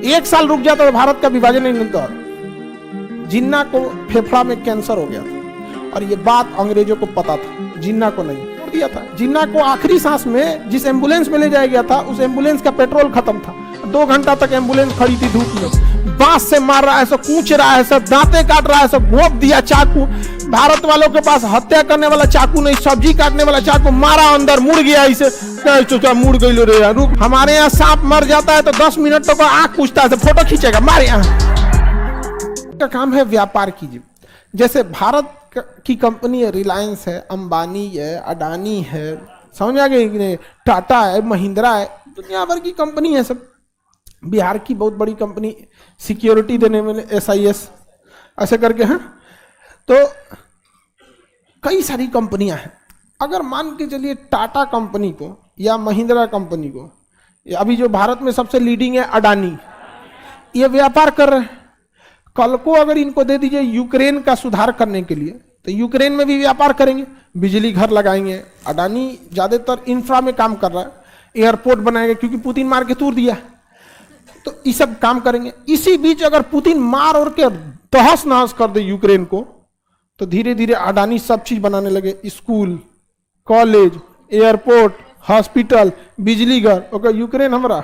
1 साल रुक जाता तो भारत का विभाजन नहीं होता। जिन्ना को फेफड़ा में कैंसर हो गया था और ये बात अंग्रेजों को पता था, जिन्ना को नहीं दिया था। जिन्ना को आखिरी सांस में जिस एम्बुलेंस में ले जाया गया था उस एम्बुलेंस का पेट्रोल खत्म था। 2 घंटा तक एम्बुलेंस खड़ी थी धूप में, बांस से मार रहा है, सब कूच रहा है, सब दांते काट रहा है, सब घोंप दिया चाकू। भारत वालों के पास हत्या करने वाला चाकू नहीं, सब्जी काटने वाला चाकू, मारा अंदर मुड़ गया, इसे मुड़ गई रे रुक। हमारे यहाँ सांप मर जाता है तो 10 मिनट तक आंख पूछता है, फोटो खींचेगा, मारे यहाँ का काम है व्यापार कीजिए। जैसे भारत की कंपनी है, रिलायंस है, अंबानी है, अडानी है, समझ आ गई, टाटा है, महिंद्रा है, दुनिया भर की कंपनी है सब। बिहार की बहुत बड़ी कंपनी सिक्योरिटी देने में SIS ऐसे करके हैं। तो कई सारी कंपनियां हैं। अगर मान के चलिए टाटा कंपनी को या महिंद्रा कंपनी को, अभी जो भारत में सबसे लीडिंग है अडानी, ये व्यापार कर रहे हैं। कल को अगर इनको दे दीजिए यूक्रेन का सुधार करने के लिए तो यूक्रेन में भी व्यापार करेंगे, बिजली घर लगाएंगे। अडानी ज्यादातर इंफ्रा में काम कर रहा है, एयरपोर्ट बनाएंगे क्योंकि पुतिन मार के तोड़ दिया, तो ये सब काम करेंगे। इसी बीच अगर पुतिन मार और के तहस नहस कर दे यूक्रेन को तो धीरे धीरे अडानी सब चीज बनाने लगे, स्कूल, कॉलेज, एयरपोर्ट, हॉस्पिटल, बिजली घर। ओके, यूक्रेन हमारा,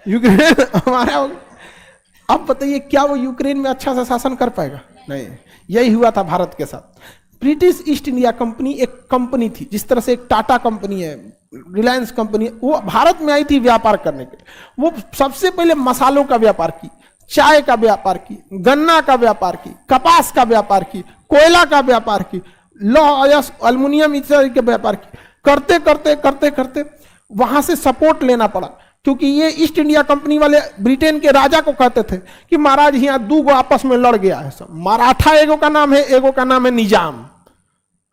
यूक्रेन हमारा। अब बताइए क्या वो यूक्रेन में अच्छा सा शासन कर पाएगा? नहीं। यही हुआ था भारत के साथ। ब्रिटिश ईस्ट इंडिया कंपनी एक कंपनी थी, जिस तरह से एक टाटा कंपनी है, रिलायंस कंपनी है, वो भारत में आई थी व्यापार करने के लिए। वो सबसे पहले मसालों का व्यापार की, चाय का व्यापार की, गन्ना का व्यापार की, कपास का व्यापार की, कोयला का व्यापार की, लौह एल्युमिनियम इत्यादि के व्यापार की। करते करते करते करते वहां से सपोर्ट लेना पड़ा, क्योंकि ये ईस्ट इंडिया कंपनी वाले ब्रिटेन के राजा को कहते थे कि महाराज यहाँ 2 गो आपस में लड़ गया है, सब मराठा एगो का नाम है, एगो का नाम है निजाम,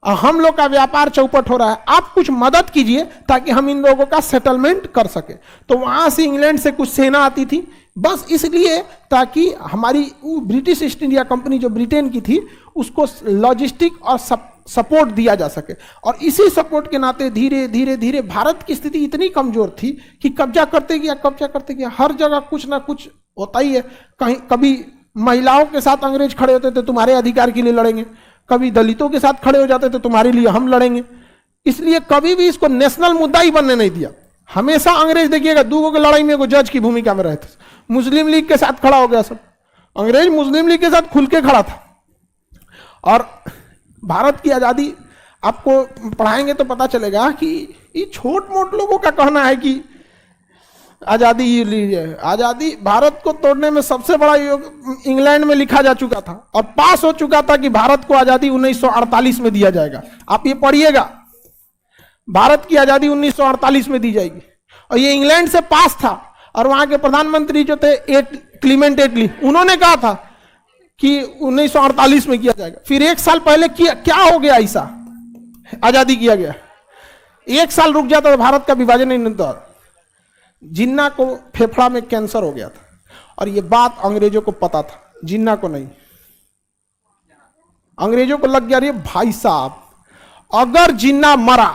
और हम लोग का व्यापार चौपट हो रहा है, आप कुछ मदद कीजिए ताकि हम इन लोगों का सेटलमेंट कर सके। तो वहां से इंग्लैंड से कुछ सेना आती थी, बस इसलिए ताकि हमारी ब्रिटिश ईस्ट इंडिया कंपनी जो ब्रिटेन की थी उसको लॉजिस्टिक और सपोर्ट दिया जा सके। और इसी सपोर्ट के नाते धीरे धीरे धीरे भारत की स्थिति इतनी कमजोर थी कि कब्जा करते गया, हर जगह कुछ ना कुछ होता ही है। कहीं कभी महिलाओं के साथ अंग्रेज खड़े होते थे, तुम्हारे अधिकार के लिए लड़ेंगे, कभी दलितों के साथ खड़े हो जाते थे, तुम्हारे लिए हम लड़ेंगे। इसलिए कभी भी इसको नेशनल मुद्दा ही बनने नहीं दिया। हमेशा अंग्रेज देखिएगा 2 की लड़ाई में एगो जज की भूमिका में रहते। मुस्लिम लीग के साथ खड़ा हो गया सब, अंग्रेज मुस्लिम लीग के साथ खुल के खड़ा था। और भारत की आजादी आपको पढ़ाएंगे तो पता चलेगा कि ये छोट मोट लोगों का कहना है कि आजादी लीजिए। आजादी भारत को तोड़ने में सबसे बड़ा योग इंग्लैंड में लिखा जा चुका था और पास हो चुका था कि भारत को आजादी 1948 में दिया जाएगा। आप ये पढ़िएगा, भारत की आजादी 1948 में दी जाएगी। और ये इंग्लैंड से पास था। और वहां के प्रधानमंत्री जो थे क्लीमेंट एटली, उन्होंने कहा था कि 1948 में किया जाएगा। फिर 1 साल पहले क्या हो गया, ऐसा आजादी किया गया, 1 साल रुक जाता तो भारत का विभाजन नहीं होता। जिन्ना को फेफड़ा में कैंसर हो गया था और ये बात अंग्रेजों को पता था, जिन्ना को नहीं। अंग्रेजों को लग गया रे भाई साहब, अगर जिन्ना मरा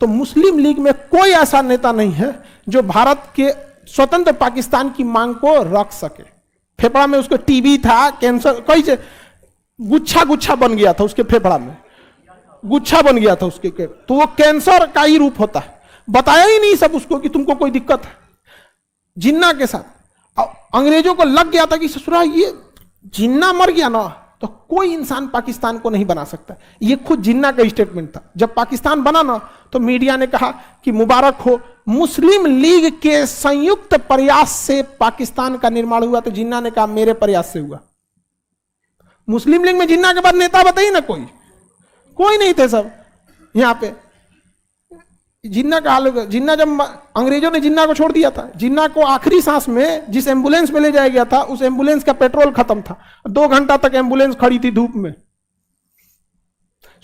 तो मुस्लिम लीग में कोई ऐसा नेता नहीं है जो भारत के स्वतंत्र पाकिस्तान की मांग को रख सके। फेफड़ा में उसको टीबी था, कैंसर, कई से गुच्छा गुच्छा बन गया था उसके फेफड़ा में, गुच्छा बन गया था उसके, तो वो कैंसर का ही रूप होता है। बताया ही नहीं सब उसको कि तुमको कोई दिक्कत है। जिन्ना के साथ अंग्रेजों को लग गया था कि ससुरा ये जिन्ना मर गया ना तो कोई इंसान पाकिस्तान को नहीं बना सकता। ये खुद जिन्ना का स्टेटमेंट था। जब पाकिस्तान बना ना तो मीडिया ने कहा कि मुबारक हो, मुस्लिम लीग के संयुक्त प्रयास से पाकिस्तान का निर्माण हुआ। तो जिन्ना ने कहा मेरे प्रयास से हुआ। मुस्लिम लीग में जिन्ना के बाद नेता बताइए ना, कोई नहीं थे सब यहां पे। जिन्ना का हाल, जिन्ना जब अंग्रेजों ने जिन्ना को छोड़ दिया था, जिन्ना को आखिरी सांस में जिस एम्बुलेंस में ले जाया गया था उस एम्बुलेंस का पेट्रोल खत्म था। 2 घंटा तक एम्बुलेंस खड़ी थी धूप में।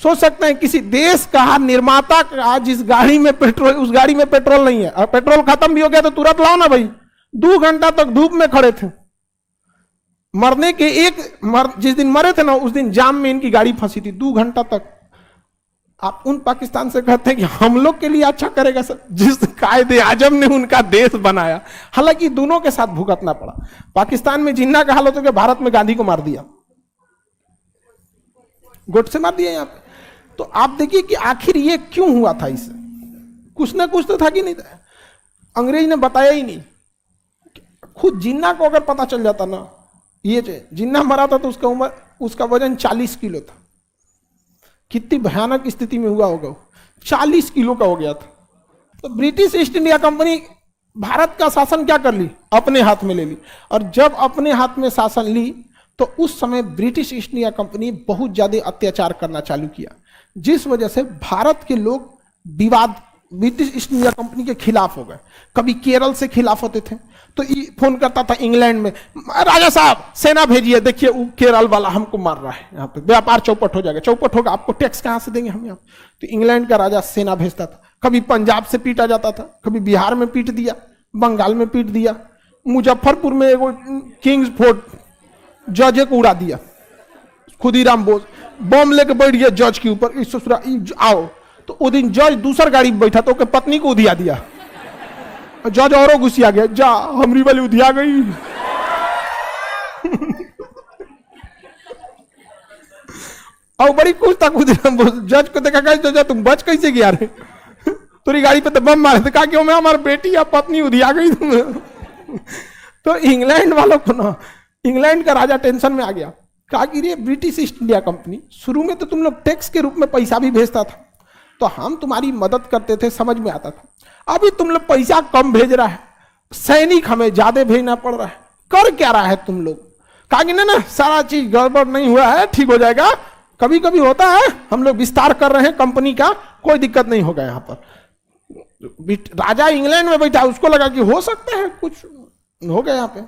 सोच सकते हैं किसी देश का निर्माता का जिस गाड़ी में पेट्रोल, उस गाड़ी में पेट्रोल नहीं है और पेट्रोल खत्म भी हो गया तो तुरंत लाओ ना भाई। 2 घंटा तक धूप में खड़े थे। मरने के जिस दिन मरे थे ना उस दिन जाम में इनकी गाड़ी फंसी थी 2 घंटा तक। आप उन पाकिस्तान से कहते हैं कि हम लोग के लिए अच्छा करेगा सर, जिस कायदे आजम ने उनका देश बनाया। हालांकि दोनों के साथ भुगतना पड़ा। पाकिस्तान में जिन्ना का हाल होता है कि भारत में गांधी को मार दिया, गोट से मार दिया यहाँ पे। तो आप देखिए कि आखिर ये क्यों हुआ था, इसे कुछ ना कुछ तो था कि नहीं था। अंग्रेज ने बताया ही नहीं। खुद जिन्ना को अगर पता चल जाता ना, ये जिन्ना मरा था तो उसका उम्र, उसका वजन 40 किलो था। कितनी भयानक स्थिति में हुआ होगा, 40 किलो का हो गया था। तो British east India company Bharat का शासन क्या कर ली, अपने हाथ में ले ली। और जब अपने हाथ में शासन ली तो उस समय ब्रिटिश ईस्ट इंडिया कंपनी बहुत ज्यादा अत्याचार करना चालू किया, जिस वजह से भारत के लोग विवाद ब्रिटिश ईस्ट इंडिया कंपनी के खिलाफ हो गए। कभी केरल से खिलाफ होते थे तो फोन करता था इंग्लैंड में, राजा साहब सेना भेजिए, देखिए वो केरल वाला हमको मार रहा है, यहाँ पे व्यापार चौपट हो जाएगा। चौपट होगा, आपको टैक्स कहाँ से देंगे हम यहाँ। तो इंग्लैंड का राजा सेना भेजता था। कभी पंजाब से पीटा जाता था, कभी बिहार में पीट दिया, बंगाल में पीट दिया, मुजफ्फरपुर में एगो किंग्स फोर्ट जज को उड़ा दिया, खुदीराम बोस बम लेके बैठ गया जज के ऊपर, आओ। तो वो दिन जज दूसर गाड़ी में बैठा तो उसके पत्नी को उधिया दिया, जज औरों गुस्सिया गया, जा हमरी वाली उधिया गई। और बड़ी खुश था खुदीराम बोस, जज को देखा जा तुम बच कैसे गया रे, तेरी गाड़ी पे तो बम मारे थे। कहा कि मैं हमारी बेटी या पत्नी उधिया गई तुम्हें। तो इंग्लैंड वालों को ना, इंग्लैंड का राजा टेंशन में आ गया। कहा कि ये ब्रिटिश ईस्ट इंडिया कंपनी शुरू में तो तुम लोग टैक्स के रूप में पैसा भी भेजता था, तो हम तुम्हारी मदद करते थे, समझ में आता था। अभी तुम लोग पैसा कम भेज रहा है, सैनिक हमें ज्यादा भेजना पड़ रहा है, कर क्या रहा है तुम लोग। कहा कि ना सारा चीज गड़बड़ नहीं हुआ है, ठीक हो जाएगा, कभी कभी होता है, हम लोग विस्तार कर रहे हैं कंपनी का, कोई दिक्कत नहीं होगा। यहाँ पर राजा इंग्लैंड में बैठा, उसको लगा कि हो सकता है कुछ हो गया यहाँ पे।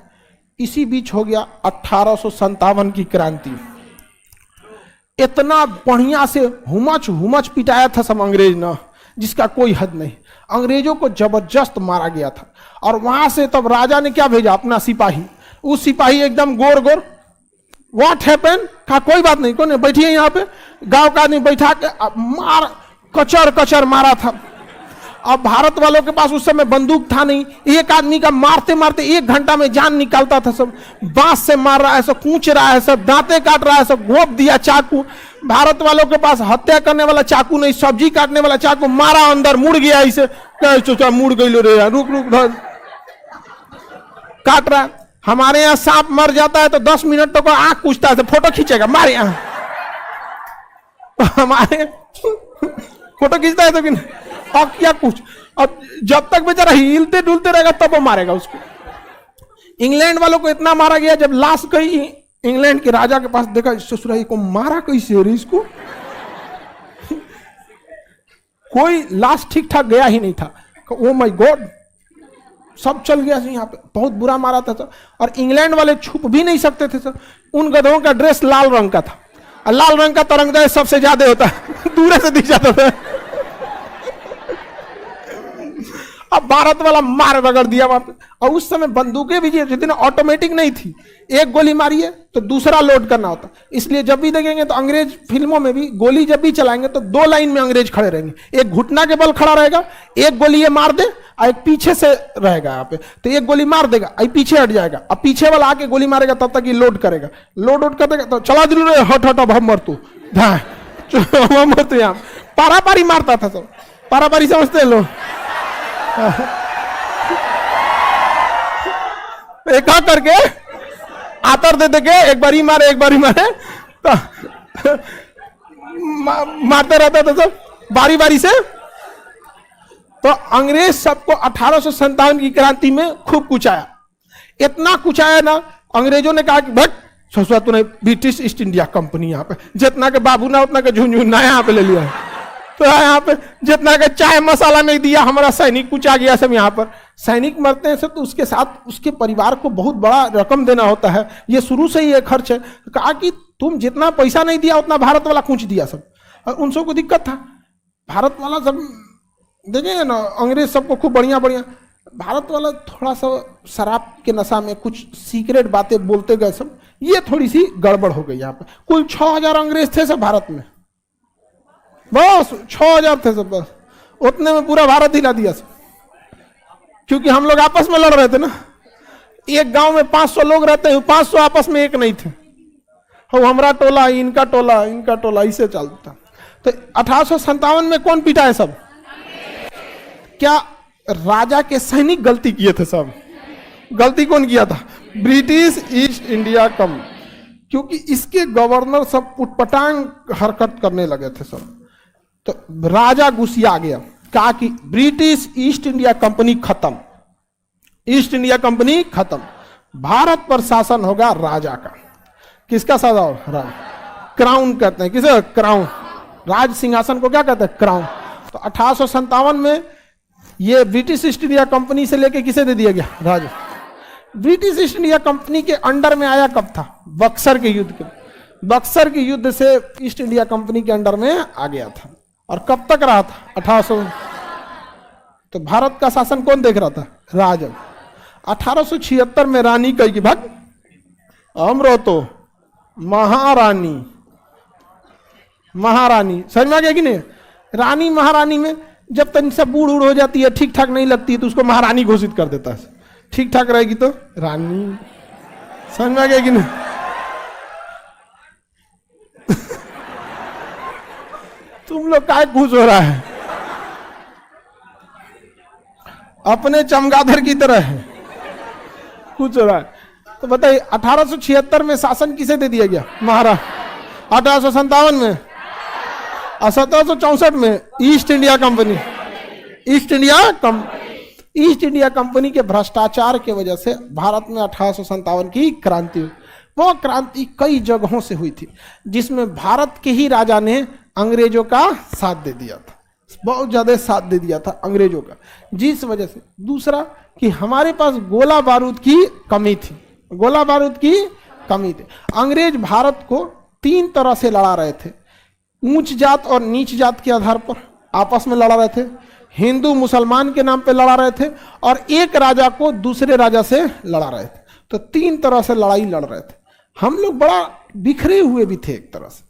इसी बीच हो गया 1857 की क्रांति। इतना बढ़िया से हुमच पिटाया था सब अंग्रेज ना, जिसका कोई हद नहीं। अंग्रेजों को जबरदस्त मारा गया था। और वहां से तब राजा ने क्या भेजा, अपना सिपाही। उस सिपाही एकदम गोर गोर, व्हाट हैपन, कहा कोई बात नहीं, कौन बैठिए यहाँ पे। गांव का आदमी बैठा के मार कचर कचर मारा था। अब भारत वालों के पास उस समय बंदूक था नहीं, एक आदमी का मारते मारते 1 घंटा में जान निकालता था। सब बांस से मार रहा है, सब कूच रहा है, सब दांते काट रहा है, सब घोंप दिया चाकू। भारत वालों के पास हत्या करने वाला चाकू नहीं, सब्जी काटने वाला चाकू, मारा अंदर मुड़ गया, इसे सोचा मुड़ गई लो रे, रुक रुक धर, काट रहा है। हमारे यहाँ सांप मर जाता है तो 10 मिनट तक आंख पूछता है, फोटो खींचेगा, मारे यहाँ हमारे फोटो खींचता है तो कि अब क्या कुछ, अब जब तक बेचारा हिलते डुलते रहेगा तब वो मारेगा उसको। इंग्लैंड वालों को इतना मारा गया, जब लाश गई इंग्लैंड के राजा के पास, देखा ससुराई को मारा कैसे रे इसको। कोई लाश ठीक ठाक गया ही नहीं था। ओ माय गॉड, सब चल गया यहाँ पे, बहुत बुरा मारा था सर। और इंग्लैंड वाले छुप भी नहीं सकते थे सर। उन गधों का ड्रेस लाल रंग का था, और लाल रंग का तरंगदार सबसे ज्यादा होता है, दूर से दिख जाता था। अब भारत वाला मार रगड़ दिया वहां पे। और उस समय बंदूकें भी जितने ऑटोमेटिक नहीं थी, एक गोली मारिए तो दूसरा लोड करना होता। इसलिए जब भी देखेंगे तो अंग्रेज फिल्मों में भी गोली जब भी चलाएंगे तो 2 लाइन में अंग्रेज खड़े रहेंगे, एक घुटना के बल खड़ा रहेगा, एक गोली ये मार दे और एक पीछे से रहेगा यहाँ पे, तो एक गोली मार देगा और पीछे हट जाएगा, अब पीछे वाला आके गोली मारेगा, तब तक ये लोड करेगा। लोड कर देगा तो चला दिल रे, हट हट, अब हम मर तू हम मर तू। यहाँ पारा पारी मारता था सब, पारा पारी समझते हैं लोग। एक करके आतर दे के एक बारी मारे तो मारते रहता था सब बारी बारी से। तो अंग्रेज सबको 1857 की क्रांति में खूब कुचाया, इतना कुचाया ना, अंग्रेजों ने कहा कि भट ससुरा तूने ब्रिटिश ईस्ट इंडिया कंपनी यहाँ पे जितना के बाबू ना उतना के झुंझुना यहाँ पे ले लिया है, तो यहाँ पे जितना का चाय मसाला नहीं दिया, हमारा सैनिक कुछ आ गया सब। यहाँ पर सैनिक मरते हैं सब तो उसके साथ उसके परिवार को बहुत बड़ा रकम देना होता है, ये शुरू से ही ये खर्च है। कहा कि तुम जितना पैसा नहीं दिया उतना भारत वाला कुछ दिया सब, और उन सबको दिक्कत था। भारत वाला सब देखेंगे ना, अंग्रेज सबको खूब बढ़िया बढ़िया, भारत वाला थोड़ा सा शराब के नशा में कुछ सीक्रेट बातें बोलते गए सब, ये थोड़ी सी गड़बड़ हो गई। यहाँ पे कुल 6000 अंग्रेज थे सब भारत में, बस 6,000 थे सब, बस उतने में पूरा भारत हिला दिया सब। क्योंकि हम लोग आपस में लड़ रहे थे ना, एक गांव में 500 लोग रहते हैं, 500 आपस में एक नहीं थे, हो हमारा टोला इनका टोला इनका टोला, इसे चलता। तो 1857 में कौन पीटा है सब? क्या राजा के सैनिक गलती किए थे सब? गलती कौन किया था? ब्रिटिश ईस्ट इंडिया कंपनी, क्योंकि इसके गवर्नर सब उटपटांग हरकत करने लगे थे सब। तो राजा गुस्सा गया, कहा कि ब्रिटिश ईस्ट इंडिया कंपनी खत्म, ईस्ट इंडिया कंपनी खत्म, भारत पर शासन होगा राजा का। किसका शासन? राजा। क्राउन कहते हैं, किसे? क्राउन। राज सिंहासन को क्या कहते हैं? क्राउन। तो 1857 में ये ब्रिटिश ईस्ट इंडिया कंपनी से लेके किसे दे दिया गया? राजा। ब्रिटिश ईस्ट इंडिया कंपनी के अंडर में आया कब था? बक्सर के युद्ध के, बक्सर के युद्ध से ईस्ट इंडिया कंपनी के अंडर में आ गया था। और कब तक रहा था? 1800। तो भारत का शासन कौन देख रहा था? राजा। 1876 में रानी कही कि भाग अमरो तो महारानी, महारानी समझ में आ गया कि नहीं? रानी महारानी में जब तक सब बूढ़ उड़ हो जाती है, ठीक ठाक नहीं लगती है, तो उसको महारानी घोषित कर देता है। ठीक ठाक रहेगी तो रानी। समझ में आ गया कि नहीं? तुम लोग काय खुश हो रहा है? अपने चमगादड़ की तरह है कुछ हो रहा है। तो बताइए 1876 में शासन किसे दे दिया गया? महाराज। 1857 में, 1764 में east India company, east India company के भ्रष्टाचार के वजह से भारत में 1857 की क्रांति हुई। वो क्रांति कई जगहों से हुई थी, जिसमें भारत के ही राजा ने अंग्रेजों का साथ दे दिया था, बहुत ज्यादा साथ दे दिया था अंग्रेजों का, जिस वजह से। दूसरा कि हमारे पास गोला बारूद की कमी थी, गोला बारूद की कमी थी। अंग्रेज भारत को 3 तरह से लड़ा रहे थे, ऊंच जात और नीच जात के आधार पर आपस में लड़ा रहे थे, हिंदू मुसलमान के नाम पे लड़ा रहे थे, और एक राजा को दूसरे राजा से लड़ा रहे थे। तो 3 तरह से लड़ाई लड़ रहे थे। हम लोग बड़ा बिखरे हुए भी थे एक तरह से,